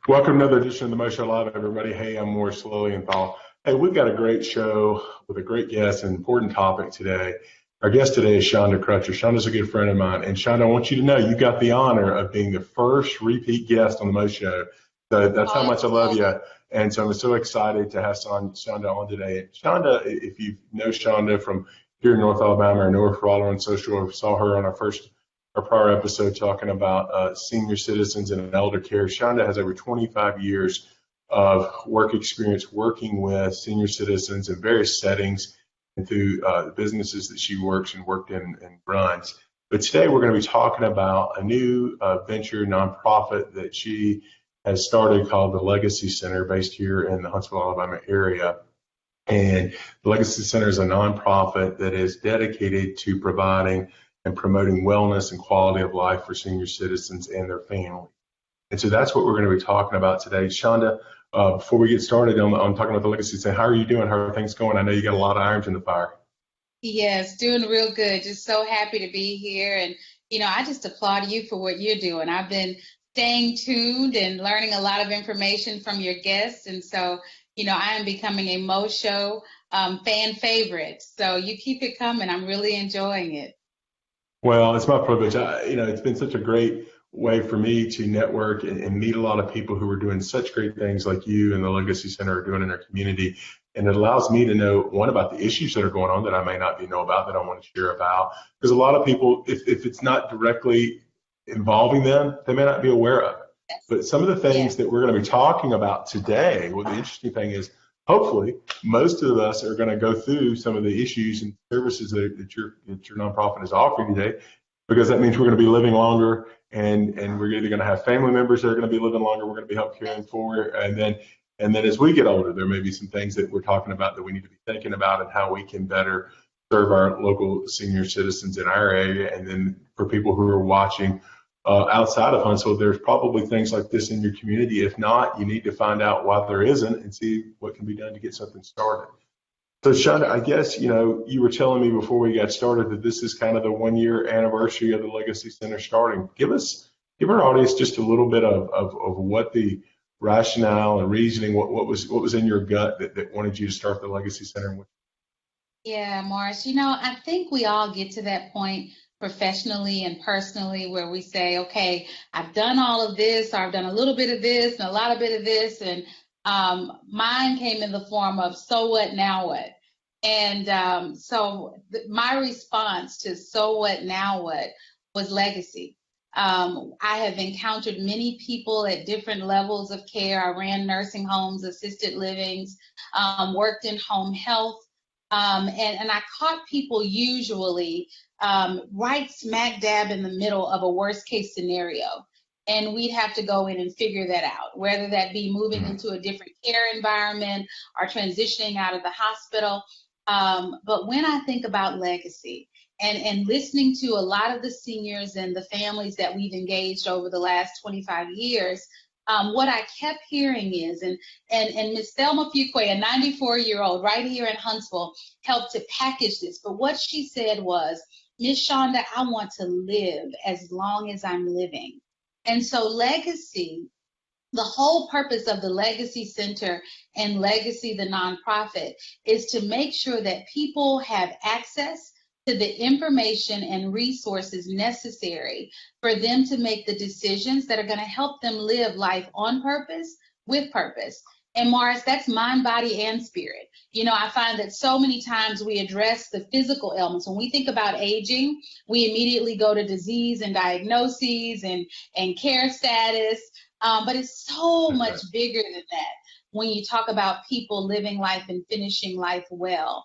Welcome to another edition of the Mo Show Live, everybody. Hey, I'm Morris Lilienthal. Hey, we've got a great show with a great guest and important topic today. Our guest today is Chanda Crutcher. Chanda's a good friend of mine. And Chanda, I want you to know you got the honor of being the first repeat guest on the Mo Show. So that's how much I love you. And so I'm so excited to have Chanda on today. Chanda, if you know Chanda from here in North Alabama or know her, follow her on social, or saw her on our prior episode talking about senior citizens and elder care. Chanda has over 25 years of work experience working with senior citizens in various settings and through the businesses that she works and worked in and runs. But today we're going to be talking about a new venture nonprofit that she has started called the Legacy Center, based here in the Huntsville, Alabama area. And the Legacy Center is a nonprofit that is dedicated to providing and promoting wellness and quality of life for senior citizens and their families. And so that's what we're going to be talking about today. Chanda, before we get started on talking about the Legacy Center, how are you doing? How are things going? I know you got a lot of irons in the fire. Yes, doing real good. Just so happy to be here. And, I just applaud you for what you're doing. I've been staying tuned and learning a lot of information from your guests. And so, I am becoming a Mo Show fan favorite. So you keep it coming. I'm really enjoying it. Well, it's my privilege. It's been such a great way for me to network and meet a lot of people who are doing such great things like you and the Legacy Center are doing in our community. And it allows me to know, one, about the issues that are going on that I may not know about, that I want to share about. Because a lot of people, if it's not directly involving them, they may not be aware of it. But some of the things that we're going to be talking about today, well, the interesting thing is, hopefully, most of us are going to go through some of the issues and services that your nonprofit is offering today, because that means we're going to be living longer, and we're either going to have family members that are going to be living longer. We're going to be help caring for, and then as we get older, there may be some things that we're talking about that we need to be thinking about and how we can better serve our local senior citizens in our area. And then for people who are watching outside of Huntsville, there's probably things like this in your community. If not, you need to find out why there isn't and see what can be done to get something started. So, Chanda, I guess, you were telling me before we got started that this is kind of the 1-year anniversary of the Legacy Center starting. Give our audience just a little bit of what the rationale and reasoning, what was in your gut that wanted you to start the Legacy Center. Yeah, Morris, I think we all get to that point professionally and personally where we say, okay, I've done all of this, or I've done a little bit of this and a lot of bit of this. And mine came in the form of, so what, now what? And my response to so what, now what was legacy. I have encountered many people at different levels of care. I ran nursing homes, assisted livings, worked in home health. And I caught people usually right smack dab in the middle of a worst case scenario. And we'd have to go in and figure that out, whether that be moving into a different care environment or transitioning out of the hospital. But when I think about legacy and listening to a lot of the seniors and the families that we've engaged over the last 25 years, what I kept hearing is, and Ms. Thelma Fuqua, a 94-year-old right here in Huntsville, helped to package this. But what she said was, Ms. Chanda, I want to live as long as I'm living. And so legacy, the whole purpose of the Legacy Center and Legacy, the nonprofit, is to make sure that people have access to the information and resources necessary for them to make the decisions that are going to help them live life on purpose, with purpose. And Morris, that's mind, body, and spirit. I find that so many times we address the physical ailments. When we think about aging, we immediately go to disease and diagnoses and care status. But it's so much bigger than that when you talk about people living life and finishing life well.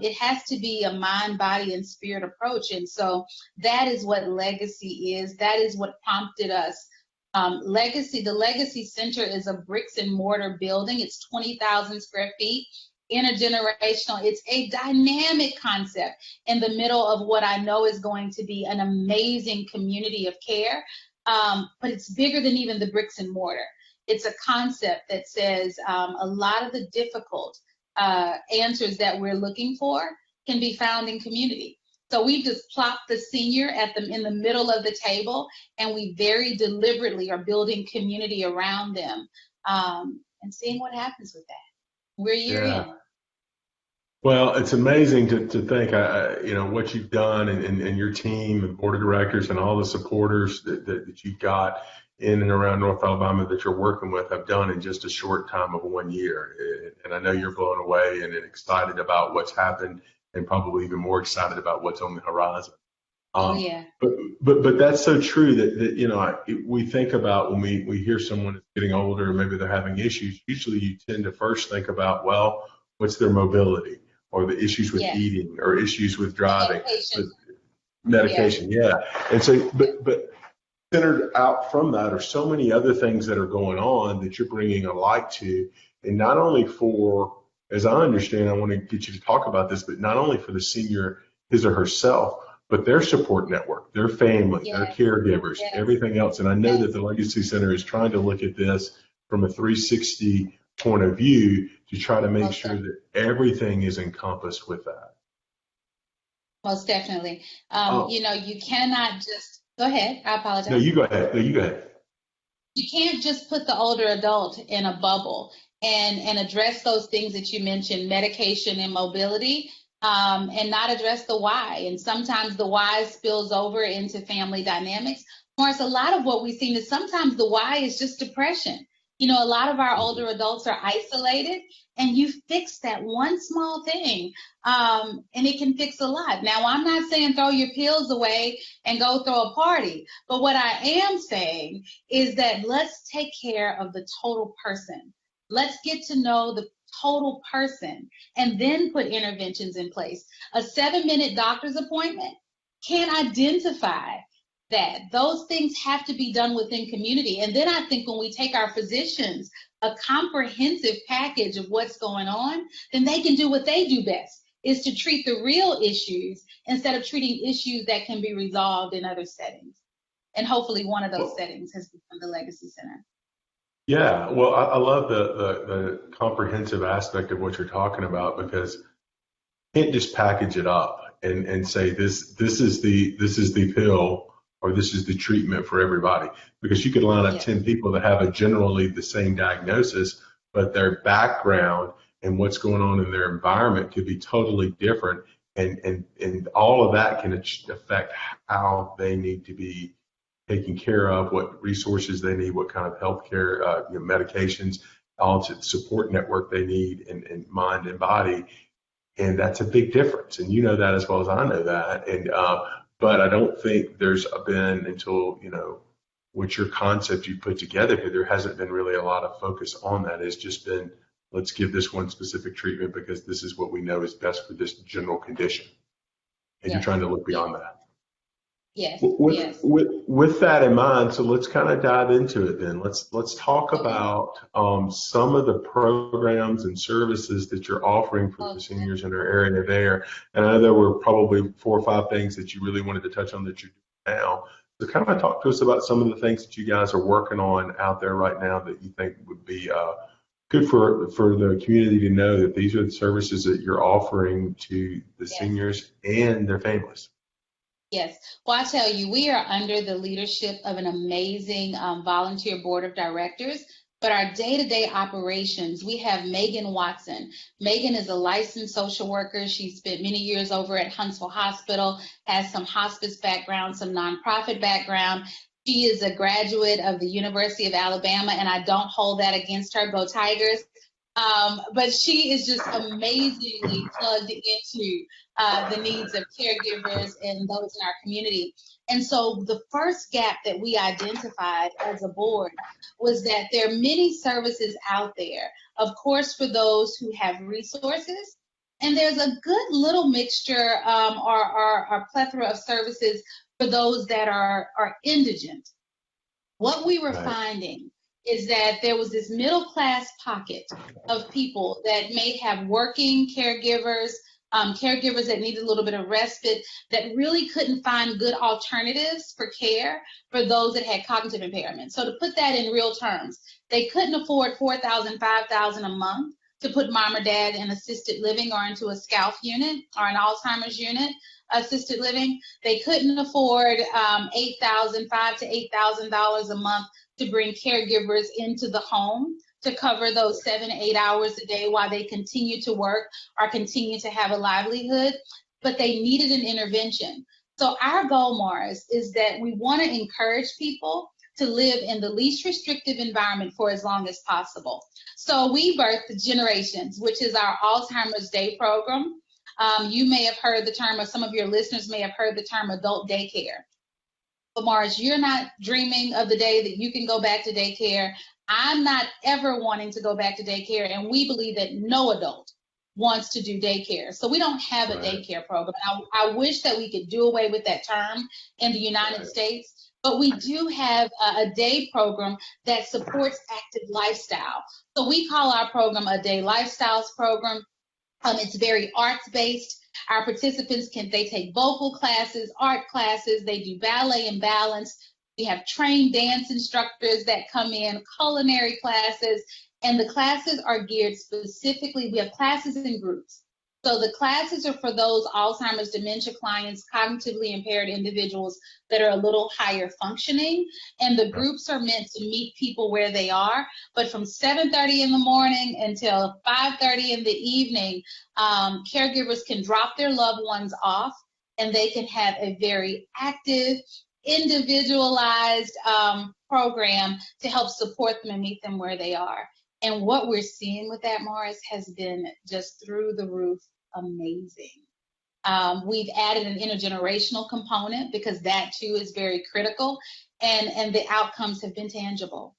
It has to be a mind, body, and spirit approach. And so that is what legacy is. That is what prompted us. The Legacy Center is a bricks and mortar building. It's 20,000 square feet, intergenerational. It's a dynamic concept in the middle of what I know is going to be an amazing community of care. But it's bigger than even the bricks and mortar. It's a concept that says a lot of the difficult answers that we're looking for can be found in community. So we just plop the senior in the middle of the table, and we very deliberately are building community around them, and seeing what happens with that. We're a year Yeah. in. Well, it's amazing to think, what you've done and your team and board of directors and all the supporters that you've got in and around North Alabama that you're working with have done in just a short time of 1 year. And I know you're blown away and excited about what's happened and probably even more excited about what's on the horizon. Oh, Um, yeah. but that's so true that we think about when we hear someone is getting older, maybe they're having issues. Usually, you tend to first think about, well, what's their mobility, or the issues with Yes. eating, or issues with driving, Medication. with medication. Yeah, and so, but centered out from that are so many other things that are going on that you're bringing a light to, and not only for, as I understand, I want to get you to talk about this, but not only for the senior, his or herself, but their support network, their family, their Yes. caregivers, Yes. everything else. And I know that Yes. the Legacy Center is trying to look at this from a 360 point of view to try to make Most sure definitely. that everything is encompassed with that. Most definitely. Oh, You cannot just go ahead. I no, apologize. you go ahead. No, you go ahead. You can't just put the older adult in a bubble and address those things that you mentioned, medication and mobility, and not address the why. And sometimes the why spills over into family dynamics. Morris, a lot of what we've seen is sometimes the why is just depression. A lot of our older adults are isolated, and you fix that one small thing, and it can fix a lot. Now, I'm not saying throw your pills away and go throw a party, but what I am saying is that let's take care of the total person. Let's get to know the total person and then put interventions in place. A 7-minute doctor's appointment can identify that. Those things have to be done within community. And then I think when we take our physicians a comprehensive package of what's going on, then they can do what they do best, is to treat the real issues instead of treating issues that can be resolved in other settings. And hopefully one of those Well, settings has become the Legacy Center. yeah, well, I love the comprehensive aspect of what you're talking about, because you can't just package it up and say this is the pill, or this is the treatment for everybody, because you could line up Yes. 10 people that have a generally the same diagnosis, but their background and what's going on in their environment could be totally different, and all of that can affect how they need to be taken care of, what resources they need, what kind of healthcare, medications, all to support network they need in mind and body. And that's a big difference. And you know that as well as I know that. And, but I don't think there's been, until, what your concept you put together here, there hasn't been really a lot of focus on that. It's just been, let's give this one specific treatment because this is what we know is best for this general condition. And you're Yes. trying to look Yes. beyond that. Yes. With Yes. with that in mind, so let's kind of dive into it then. Let's talk Okay. about some of the programs and services that you're offering for the Okay. seniors in our area there. And I know there were probably 4 or 5 things that you really wanted to touch on that you're doing now. So kind of talk to us about some of the things that you guys are working on out there right now that you think would be good for the community to know that these are the services that you're offering to the Yes. seniors and their families. Yes. Well, I tell you, we are under the leadership of an amazing volunteer board of directors. But our day-to-day operations, we have Megan Watson. Megan is a licensed social worker. She spent many years over at Huntsville Hospital, has some hospice background, some nonprofit background. She is a graduate of the University of Alabama, and I don't hold that against her. Go Tigers. But she is just amazingly plugged into the needs of caregivers and those in our community. And so the first gap that we identified as a board was that there are many services out there, of course, for those who have resources. And there's a good little mixture or plethora of services for those that are indigent. What we were Right. finding is that there was this middle class pocket of people that may have working caregivers, caregivers that needed a little bit of respite, that really couldn't find good alternatives for care for those that had cognitive impairment. So to put that in real terms, they couldn't afford $4,000, $5,000 a month to put mom or dad in assisted living or into a SCALF unit or an Alzheimer's unit, assisted living. They couldn't afford $5,000 to $8,000 a month to bring caregivers into the home to cover those 7 to 8 hours a day while they continue to work or continue to have a livelihood, but they needed an intervention. So our goal, Morris, is that we want to encourage people to live in the least restrictive environment for as long as possible. So we birthed Generations, which is our Alzheimer's Day program. You may have heard the term, or some of your listeners may have heard the term adult daycare. But Morris, you're not dreaming of the day that you can go back to daycare. I'm not ever wanting to go back to daycare, and we believe that no adult wants to do daycare. So we don't have a daycare program. I wish that we could do away with that term in the United States. But we do have a day program that supports active lifestyle. So we call our program a day lifestyles program. It's very arts-based. Our participants they take vocal classes, art classes, they do ballet and balance. We have trained dance instructors that come in, culinary classes, and the classes are geared specifically. We have classes in groups. So the classes are for those Alzheimer's dementia clients, cognitively impaired individuals that are a little higher functioning. And the groups are meant to meet people where they are. But from 7:30 in the morning until 5:30 in the evening, caregivers can drop their loved ones off and they can have a very active, individualized program to help support them and meet them where they are. And what we're seeing with that, Morris, has been just through the roof amazing. We've added an intergenerational component because that too is very critical, and the outcomes have been tangible.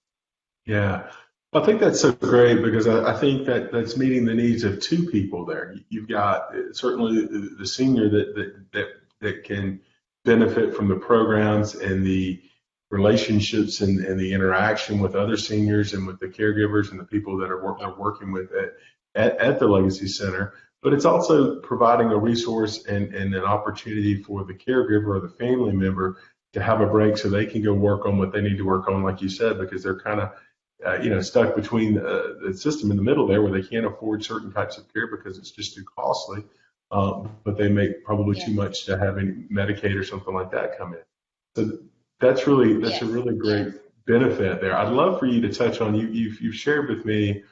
Yeah, I think that's so great because I think that's meeting the needs of two people there. You've got certainly the senior that can benefit from the programs and the relationships and the interaction with other seniors and with the caregivers and the people that are working with it at the Legacy Center. But it's also providing a resource and an opportunity for the caregiver or the family member to have a break so they can go work on what they need to work on, like you said, because they're kind of stuck between the system in the middle there where they can't afford certain types of care because it's just too costly, but they make probably too much to having Medicaid or something like that come in. So that's a really great benefit there. I'd love for you to touch on you've shared with me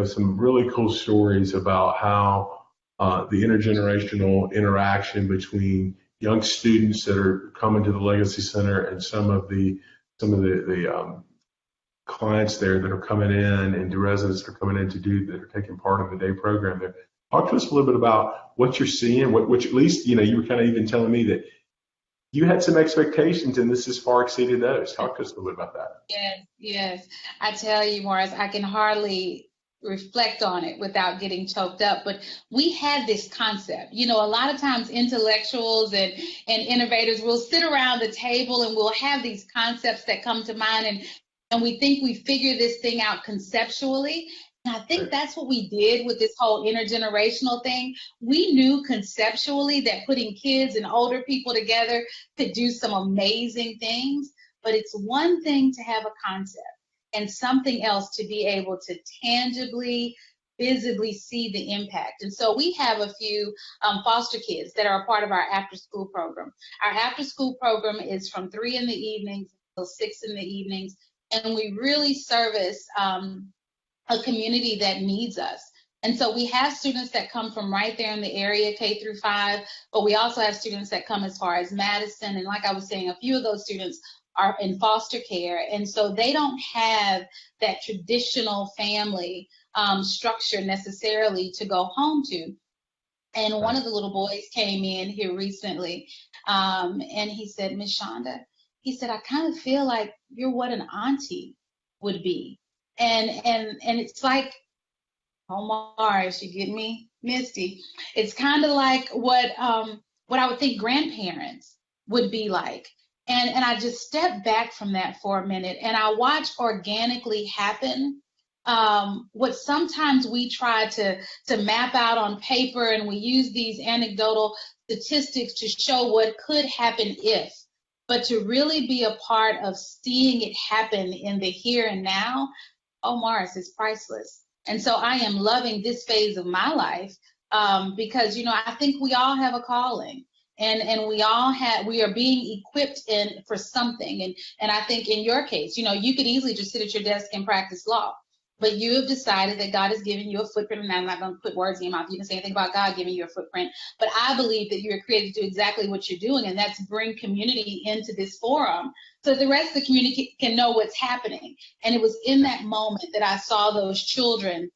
some really cool stories about how the intergenerational interaction between young students that are coming to the Legacy Center and some of the clients there that are coming in and the residents that are coming in that are taking part in the day program there. Talk to us a little bit about what you're seeing, which at least you were kind of even telling me that you had some expectations and this has far exceeded those. Talk to us a little bit about that. Yes. I tell you, Morris, I can hardly reflect on it without getting choked up. But we had this concept. A lot of times intellectuals and innovators will sit around the table and we'll have these concepts that come to mind and we think we figure this thing out conceptually. And I think that's what we did with this whole intergenerational thing. We knew conceptually that putting kids and older people together could do some amazing things, but it's one thing to have a concept and something else to be able to tangibly, visibly see the impact. And so we have a few foster kids that are a part of our after-school program. Our after-school program is from 3 in the evenings until 6 in the evenings, and we really service a community that needs us. And so we have students that come from right there in the area, K through 5, but we also have students that come as far as Madison. And like I was saying, a few of those students are in foster care. And so they don't have that traditional family structure necessarily to go home to. And one of the little boys came in here recently and he said, Miss Chanda, he said, I kind of feel like you're what an auntie would be. And it's like, oh Mars, you get me, Misty. It's kind of like what I would think grandparents would be like. And I just stepped back from that for a minute and I watched organically happen what sometimes we try to map out on paper, and we use these anecdotal statistics to show what could happen if. But to really be a part of seeing it happen in the here and now, oh, Morris, is priceless. And so I am loving this phase of my life, because, I think we all have a calling. And we are being equipped for something. And I think in your case, you could easily just sit at your desk and practice law. But you have decided that God has given you a footprint, and I'm not going to put words in your mouth. You can say anything about God giving you a footprint. But I believe that you're created to do exactly what you're doing, and that's bring community into this forum so the rest of the community can know what's happening. And it was in that moment that I saw those children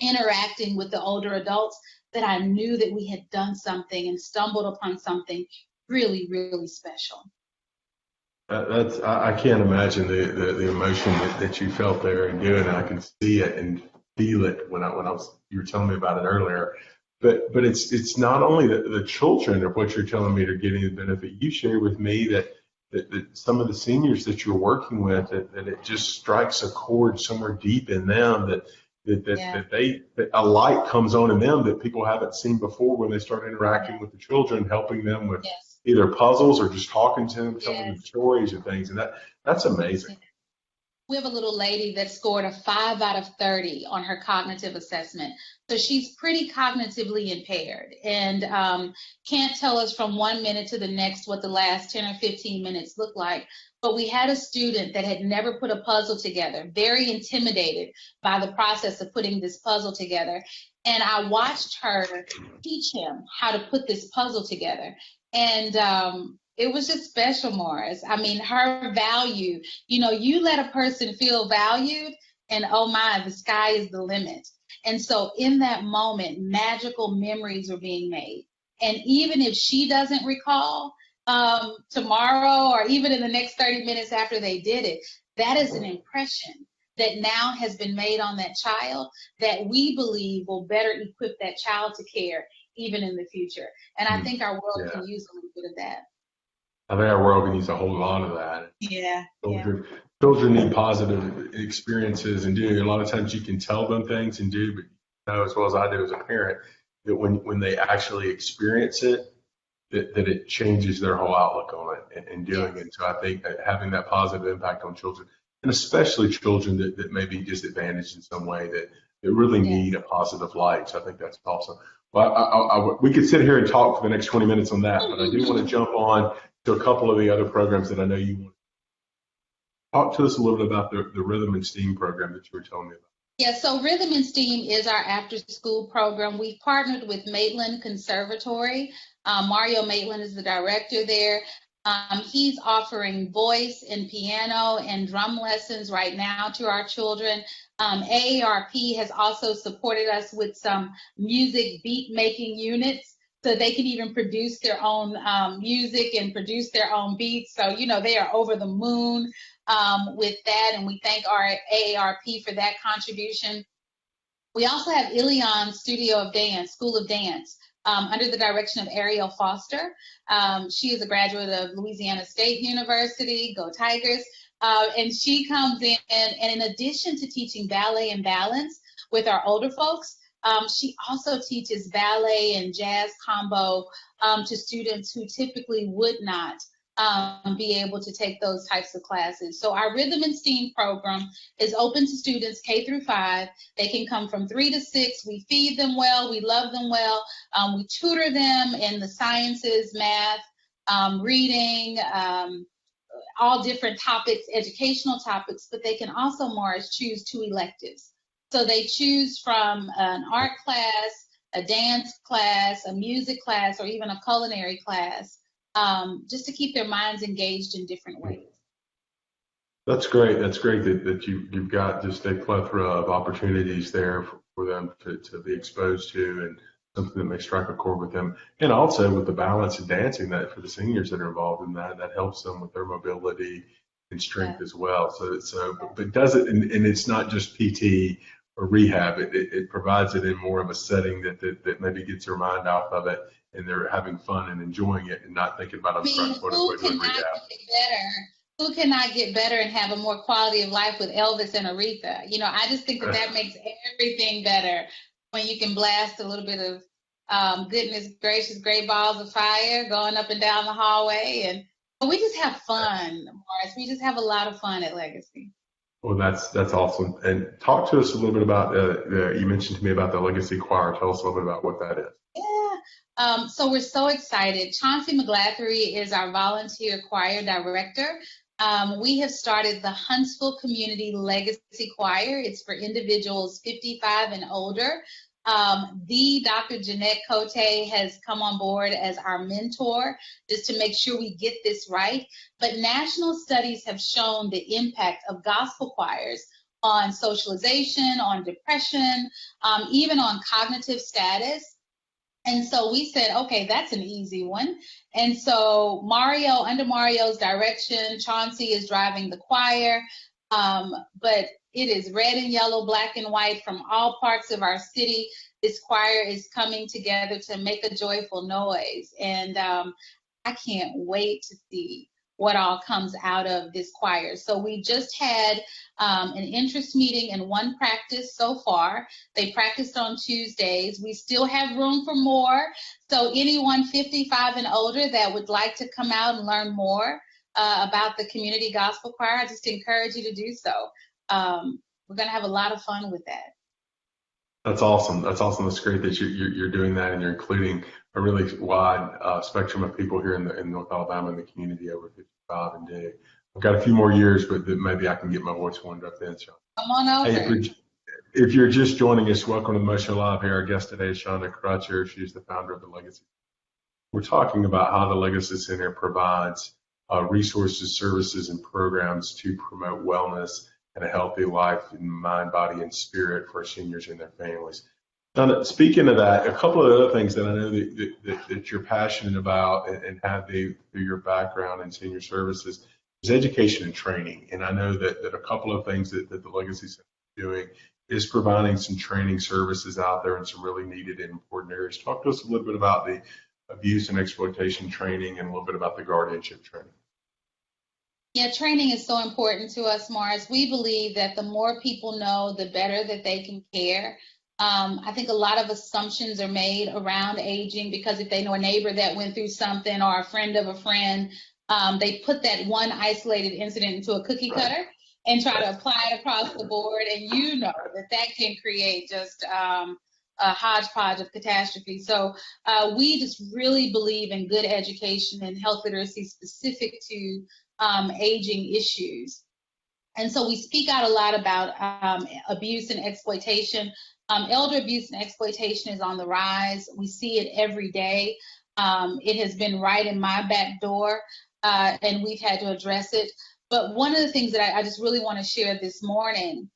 interacting with the older adults that I knew that we had done something and stumbled upon something really, really special. I can't imagine the emotion that you felt there and doing it. I can see it and feel it when you were telling me about it earlier. But it's not only the children of what you're telling me are getting the benefit. You shared with me that some of the seniors that you're working with, that it just strikes a chord somewhere deep in them that a light comes on in them that people haven't seen before when they start interacting with the children, helping them with either puzzles or just talking to them, telling them stories and things. And that's amazing. We have a little lady that scored a 5 out of 30 on her cognitive assessment. So she's pretty cognitively impaired and can't tell us from 1 minute to the next what the last 10 or 15 minutes look like. But we had a student that had never put a puzzle together, very intimidated by the process of putting this puzzle together. And I watched her teach him how to put this puzzle together. And it was just special, Morris. I mean, her value, you let a person feel valued and oh my, the sky is the limit. And so in that moment, magical memories were being made. And even if she doesn't recall tomorrow or even in the next 30 minutes after they did it, that is an impression that now has been made on that child that we believe will better equip that child to care even in the future. And I think our world can use a little bit of that. I think our world can use a whole lot of that. Yeah. Children need positive experiences and do. A lot of times you can tell them things and do, but as well as I do as a parent, that when they actually experience it, that it changes their whole outlook on it and doing it. So I think that having that positive impact on children, and especially children that may be disadvantaged in some way, that really need a positive light. So I think that's awesome. Well, we could sit here and talk for the next 20 minutes on that, but I do want to jump on to a couple of the other programs that I know you want to talk to us a little bit about the Rhythm and Steam program that you were telling me about. Yeah, so Rhythm and Steam is our after-school program. We've partnered with Maitland Conservatory. Mario Maitland is the director there. He's offering voice and piano and drum lessons right now to our children. AARP has also supported us with some music beat-making units, so they can even produce their own music and produce their own beats. So, they are over the moon with that, and we thank our AARP for that contribution. We also have Ilion School of Dance, under the direction of Ariel Foster. She is a graduate of Louisiana State University, go Tigers, and she comes in, and in addition to teaching ballet and balance with our older folks, she also teaches ballet and jazz combo to students who typically would not be able to take those types of classes. So our Rhythm and Steam program is open to students K through 5. They can come from 3 to 6. We feed them well. We love them well. We tutor them in the sciences, math, reading, all different topics, educational topics, but they can also, Morris, choose 2 electives. So they choose from an art class, a dance class, a music class, or even a culinary class, just to keep their minds engaged in different ways. That's great. That's great that you've got just a plethora of opportunities there for them to be exposed to, and something that may strike a chord with them. And also with the balance of dancing, that for the seniors that are involved in that helps them with their mobility and strength as well. But does it, and it's not just PT or rehab, it provides it in more of a setting that maybe gets their mind off of it, and they're having fun and enjoying it and not thinking about them doing rehab. Who cannot get better and have a more quality of life with Elvis and Aretha? I just think that makes everything better when you can blast a little bit of goodness gracious, great balls of fire going up and down the hallway. And we just have fun, Morris. We just have a lot of fun at Legacy. Well, that's awesome. And talk to us a little bit about you mentioned to me about the Legacy Choir. Tell us a little bit about what that is. Yeah. So we're so excited. Chauncey McGlathery is our volunteer choir director. We have started the Huntsville Community Legacy Choir. It's for individuals 55 and older. The Dr. Jeanette Cote has come on board as our mentor just to make sure we get this right. But national studies have shown the impact of gospel choirs on socialization, on depression, even on cognitive status. And so we said, okay, that's an easy one. And so under Mario's direction, Chauncey is driving the choir. But it is red and yellow, black and white from all parts of our city. This choir is coming together to make a joyful noise. And I can't wait to see what all comes out of this choir. So we just had an interest meeting and one practice so far. They practiced on Tuesdays. We still have room for more. So anyone 55 and older that would like to come out and learn more about the community gospel choir, I just encourage you to do so. We're going to have a lot of fun with that. That's awesome. That's awesome. That's great that you're doing that, and you're including a really wide spectrum of people here in North Alabama in the community over 55 and do. I've got a few more years, but maybe I can get my voice warmed up then. So, come on over. Hey, if you're just joining us, welcome to the Motion Live here. Our guest today is Chanda Crutcher. She's the founder of the Legacy. We're talking about how the Legacy Center provides resources, services, and programs to promote wellness and a healthy life in mind, body, and spirit for seniors and their families. Now, speaking of that, a couple of other things that I know that you're passionate about and have through your background in senior services is education and training. And I know that a couple of things that the Legacy Center is doing is providing some training services out there in some really needed and important areas. Talk to us a little bit about the abuse and exploitation training and a little bit about the guardianship training. Yeah, training is so important to us, Mars. We believe that the more people know, the better that they can care. I think a lot of assumptions are made around aging because if they know a neighbor that went through something or a friend of a friend, they put that one isolated incident into a cookie cutter and try to apply it across the board. And you know that can create just a hodgepodge of catastrophe. So we just really believe in good education and health literacy specific to aging issues. And so we speak out a lot about abuse and exploitation. Elder abuse and exploitation is on the rise. We see it every day. It has been right in my back door, and we've had to address it. But one of the things that I just really want to share this morning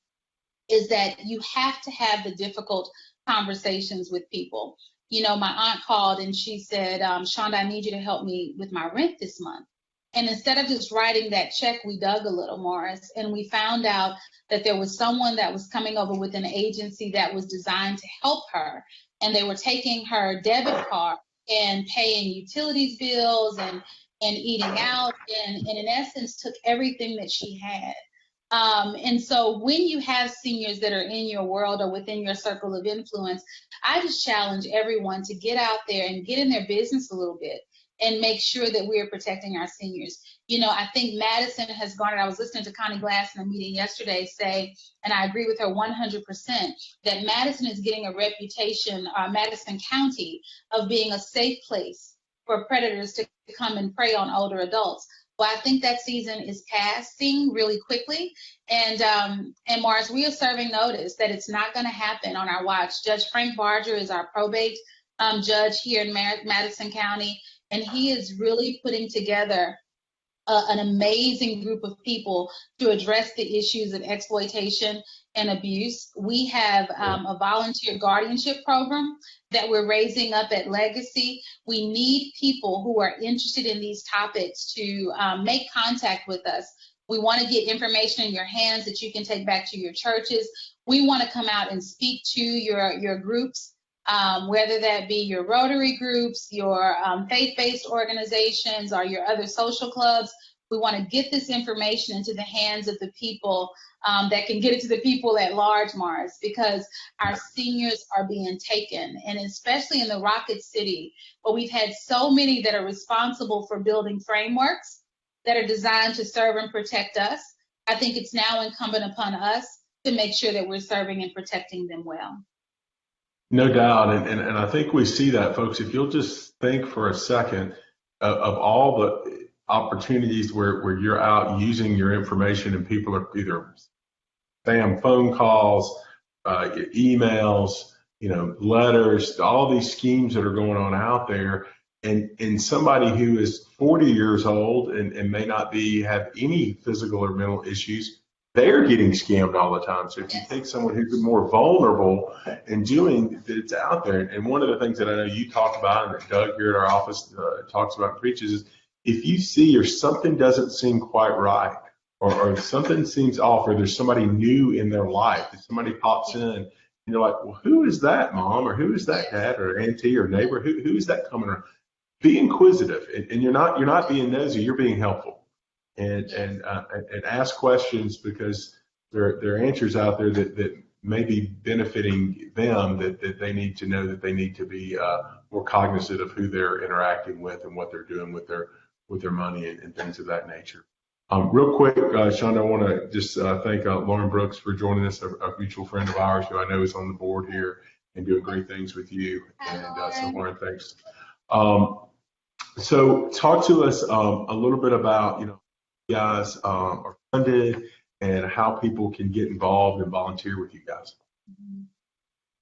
is that you have to have the difficult conversations with people. You know, my aunt called and she said, Chanda, I need you to help me with my rent this month. And instead of just writing that check, we dug a little, Morris, and we found out that there was someone that was coming over with an agency that was designed to help her. And they were taking her debit card and paying utilities bills and eating out and in essence took everything that she had. And so when you have seniors that are in your world or within your circle of influence, I just challenge everyone to get out there and get in their business a little bit and make sure that we're protecting our seniors. You know, I think Madison has garnered, I was listening to Connie Glass in a meeting yesterday say, and I agree with her 100%, that Madison is getting a reputation, Madison County, of being a safe place for predators to come and prey on older adults. Well, I think that season is passing really quickly. And Mars, we are serving notice that it's not going to happen on our watch. Judge Frank Barger is our probate judge here in Madison County, and he is really putting together an amazing group of people to address the issues of exploitation and abuse. We have a volunteer guardianship program that we're raising up at Legacy. We need people who are interested in these topics to make contact with us. We want to get information in your hands that you can take back to your churches. We want to come out and speak to your groups, whether that be your Rotary groups, your faith-based organizations, or your other social clubs. We want to get this information into the hands of the people that can get it to the people at large, Mars, because our seniors are being taken, and especially in the Rocket City, where we've had so many that are responsible for building frameworks that are designed to serve and protect us. I think it's now incumbent upon us to make sure that we're serving and protecting them well. No doubt. And I think we see that, folks. If you'll just think for a second of all the opportunities where you're out using your information and people are either spam phone calls, emails, letters, all these schemes that are going on out there. And somebody who is 40 years old and may not have any physical or mental issues, they're getting scammed all the time. So if you take someone who's more vulnerable and doing it's out there, and one of the things that I know you talk about and that Doug here at our office talks about and preaches is if you see or something doesn't seem quite right, or something seems off, or there's somebody new in their life, if somebody pops in and you're like, well, who is that, mom, or who is that dad, or auntie, or neighbor, who is that coming around? Be inquisitive, and you're not being nosy, you're being helpful. And ask questions, because there are answers out there that may be benefiting them that they need to know, that they need to be more cognizant of who they're interacting with and what they're doing with their money and things of that nature. Real quick, Chanda, I want to just thank Lauren Brooks for joining us, a mutual friend of ours who I know is on the board here and doing great things with you. And so Lauren, thanks. So talk to us a little bit about, you guys are funded and how people can get involved and volunteer with you guys.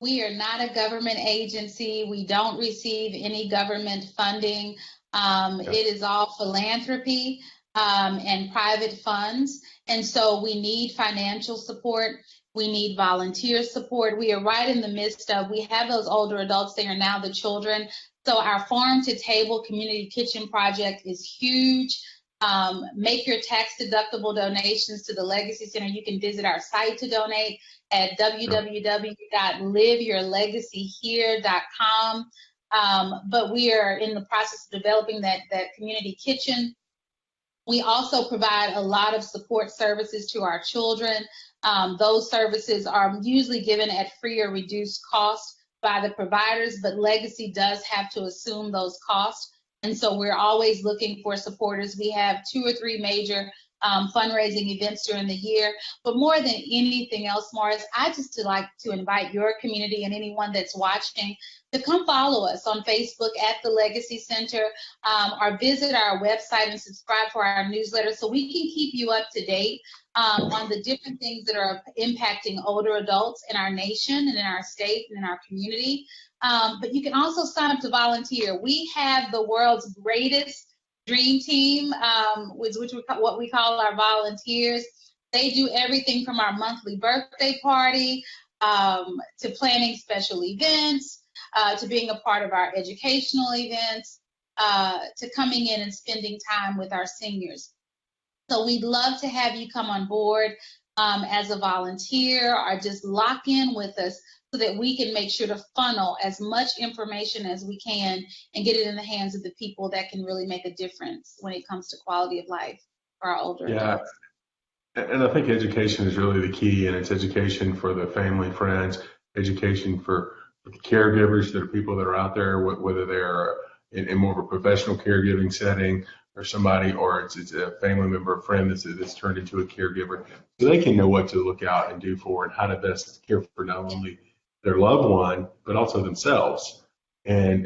We are not a government agency. We don't receive any government funding. It is all philanthropy and private funds. And so we need financial support. We need volunteer support. We are right in the midst of, we have those older adults, they are now the children. So our Farm to Table Community Kitchen project is huge. Make your tax deductible donations to the Legacy Center. You can visit our site to donate at www.liveyourlegacyhere.com. But we are in the process of developing that community kitchen. We also provide a lot of support services to our children. Those services are usually given at free or reduced cost by the providers, but Legacy does have to assume those costs. And so we're always looking for supporters. We have 2 or 3 major fundraising events during the year. But more than anything else, Morris, I just like to invite your community and anyone that's watching to come follow us on Facebook at the Legacy Center, or visit our website and subscribe for our newsletter so we can keep you up to date on the different things that are impacting older adults in our nation and in our state and in our community. But you can also sign up to volunteer. We have the world's greatest dream team, which what we call our volunteers. They do everything from our monthly birthday party to planning special events, to being a part of our educational events, to coming in and spending time with our seniors. So we'd love to have you come on board as a volunteer, or just lock in with us so that we can make sure to funnel as much information as we can and get it in the hands of the people that can really make a difference when it comes to quality of life for our older adults. And I think education is really the key, and it's education for the family, friends, education for the caregivers, that are people that are out there, whether they're in more of a professional caregiving setting, or somebody, or it's a family member, a friend that's turned into a caregiver, so they can know what to look out and do for, and how to best care for not only their loved one, but also themselves, and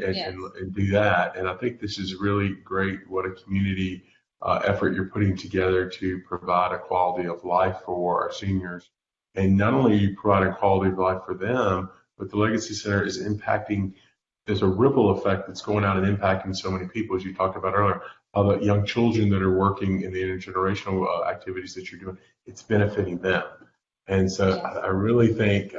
do that. And I think this is really great, what a community effort you're putting together to provide a quality of life for our seniors. And not only are you providing quality of life for them, but the Legacy Center is impacting, there's a ripple effect that's going out and impacting so many people, as you talked about earlier. All the young children that are working in the intergenerational activities that you're doing, it's benefiting them. And so I really think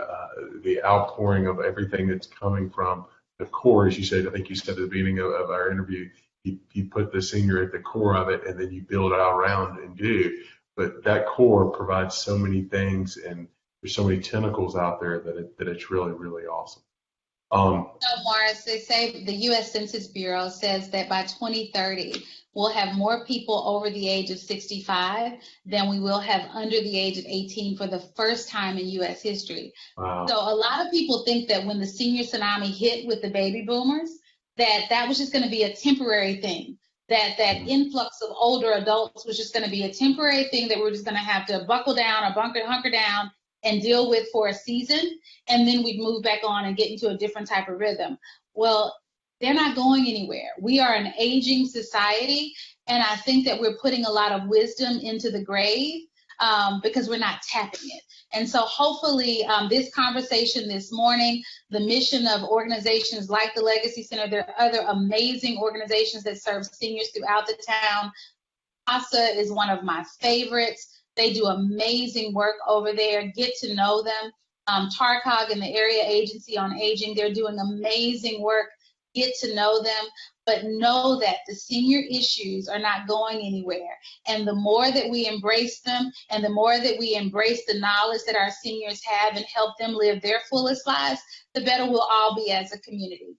the outpouring of everything that's coming from the core, as you said, I think you said at the beginning of our interview, you put the senior at the core of it, and then you build it out around and do. But that core provides so many things, and there's so many tentacles out there that it's really, really awesome. So, Morris, they say the U.S. Census Bureau says that by 2030, we'll have more people over the age of 65 than we will have under the age of 18 for the first time in U.S. history. Wow. So a lot of people think that when the senior tsunami hit with the baby boomers, that was just going to be a temporary thing. that influx of older adults was just going to be a temporary thing that we're just going to have to buckle down or hunker down and deal with for a season, and then we'd move back on and get into a different type of rhythm. Well, they're not going anywhere. We are an aging society, and I think that we're putting a lot of wisdom into the grave because we're not tapping it. And so hopefully this conversation this morning, the mission of organizations like the Legacy Center, there are other amazing organizations that serve seniors throughout the town. ASA is one of my favorites. They do amazing work over there. Get to know them. TARCOG and the Area Agency on Aging, they're doing amazing work. Get to know them, but know that the senior issues are not going anywhere. And the more that we embrace them and the more that we embrace the knowledge that our seniors have and help them live their fullest lives, the better we'll all be as a community.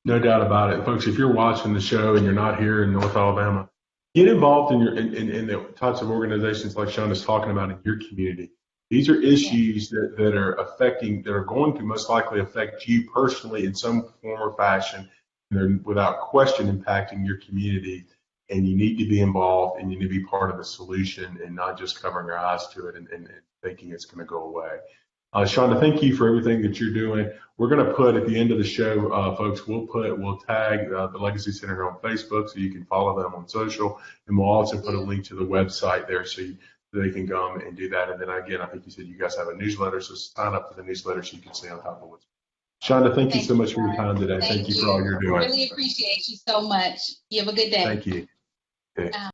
No doubt about it. Folks, if you're watching the show and you're not here in North Alabama, get involved in the types of organizations like Chanda's talking about in your community. These are issues that are going to most likely affect you personally in some form or fashion. And they're without question impacting your community. And you need to be involved and you need to be part of the solution and not just covering your eyes to it and thinking it's going to go away. Chanda, thank you for everything that you're doing. We're going to put at the end of the show, folks, we'll tag the Legacy Center on Facebook so you can follow them on social. And we'll also put a link to the website there so they can come and do that. And then again, I think you said you guys have a newsletter, so sign up for the newsletter so you can stay on top of what's. Chanda, thank you so much for your time today. Thank you for all you're doing. I really appreciate you so much. You have a good day. Thank you. Okay.